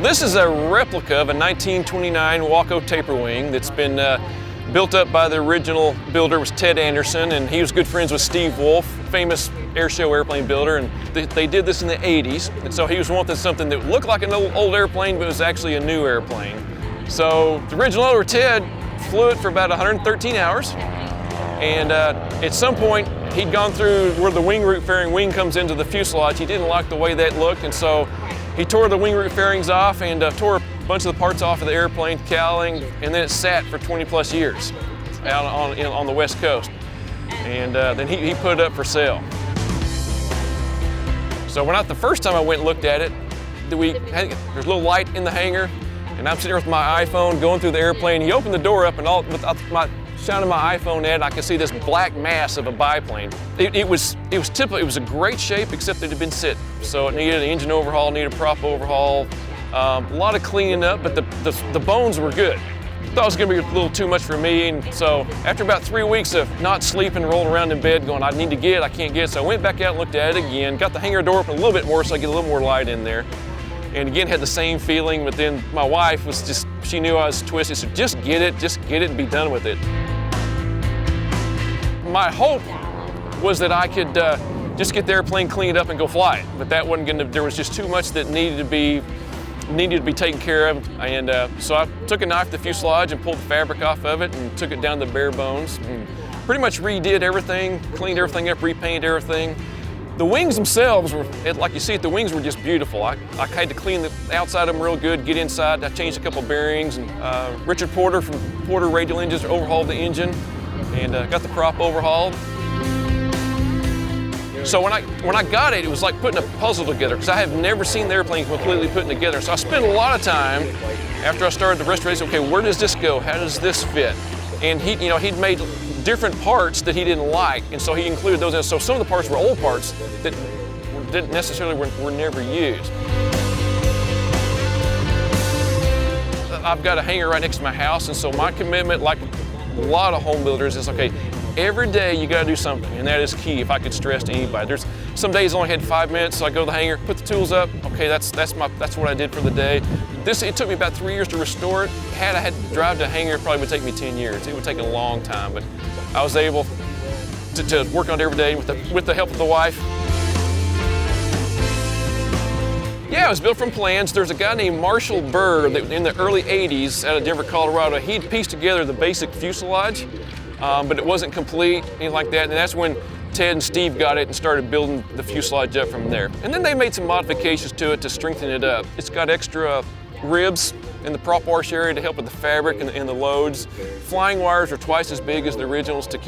this is a replica of a 1929 Waco Taperwing that's been built up by the original builder, was Ted Anderson, and he was good friends with Steve Wolf, famous airshow airplane builder, and they did this in the 80s. And so he was wanting something that looked like an old airplane, but was actually a new airplane. So the original owner, Ted, flew it for about 113 hours. And at some point, he'd gone through where the wing root fairing wing comes into the fuselage. He didn't like the way that looked, and so he tore the wing root fairings off and tore a bunch of the parts off of the airplane, cowling, and then it sat for 20 plus years out on the West Coast. And then he put it up for sale. So the first time I went and looked at it, there's a little light in the hangar, and I'm sitting there with my iPhone going through the airplane. He opened the door up, and shining my iPhone at, I could see this black mass of a biplane. It was a great shape, except that it had been sitting. So it needed an engine overhaul, needed a prop overhaul, a lot of cleaning up, but the bones were good. Thought it was gonna be a little too much for me, and so after about 3 weeks of not sleeping, rolling around in bed going, I can't get it, so I went back out and looked at it again, got the hangar door open a little bit more so I get a little more light in there. And again, had the same feeling, but then my wife she knew I was twisted, so just get it and be done with it. My hope was that I could just get the airplane cleaned up and go fly it, but that wasn't there was just too much that needed to be taken care of. And so I took a knife to the fuselage and pulled the fabric off of it and took it down to bare bones and pretty much redid everything, cleaned everything up, repainted everything. The wings themselves were, like you see it, the wings were just beautiful. I had to clean the outside of them real good, get inside. I changed a couple bearings, and Richard Porter from Porter Radial Engines overhauled the engine and got the prop overhauled. So when I got it, it was like putting a puzzle together, because I have never seen the airplane completely put together. So I spent a lot of time after I started the restoration. Okay, where does this go? How does this fit? And he'd made different parts that he didn't like, and so he included those in. So some of the parts were old parts that didn't necessarily were never used. I've got a hangar right next to my house, and so my commitment, like a lot of home builders, is okay, every day you gotta do something, and that is key if I could stress to anybody. There's some days I only had 5 minutes, so I go to the hangar, put the tools up, okay, that's what I did for the day. It took me about 3 years to restore it. Had I had to drive to a hangar, it probably would take me 10 years. It would take a long time, but I was able to work on it every day with the help of the wife. Yeah, it was built from plans. There's a guy named Marshall Burr that in the early 80s out of Denver, Colorado, he'd pieced together the basic fuselage, but it wasn't complete, anything like that, and that's when Ted and Steve got it and started building the fuselage up from there. And then they made some modifications to it to strengthen it up. It's got extra ribs in the prop wash area to help with the fabric and the loads. Flying wires are twice as big as the originals to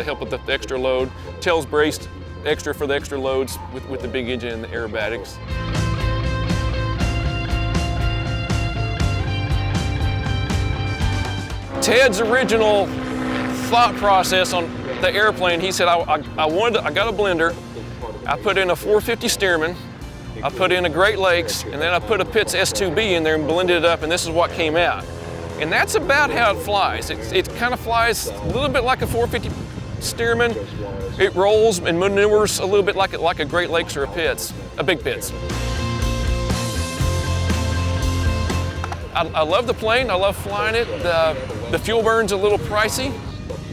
help with the extra load. Tails braced extra for the extra loads with the big engine and the aerobatics. Ted's original thought process on the airplane, he said, I got a blender, I put in a 450 Stearman, I put in a Great Lakes, and then I put a Pitts S2B in there and blended it up, and this is what came out. And that's about how it flies. It kind of flies a little bit like a 450 Stearman. It rolls and maneuvers a little bit like a Great Lakes or a big Pitts. I love the plane, I love flying it. The fuel burn's a little pricey,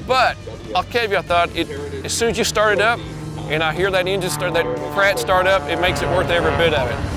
but I'll caveat that, as soon as you start it up, and I hear that engine that Pratt start up, it makes it worth every bit of it.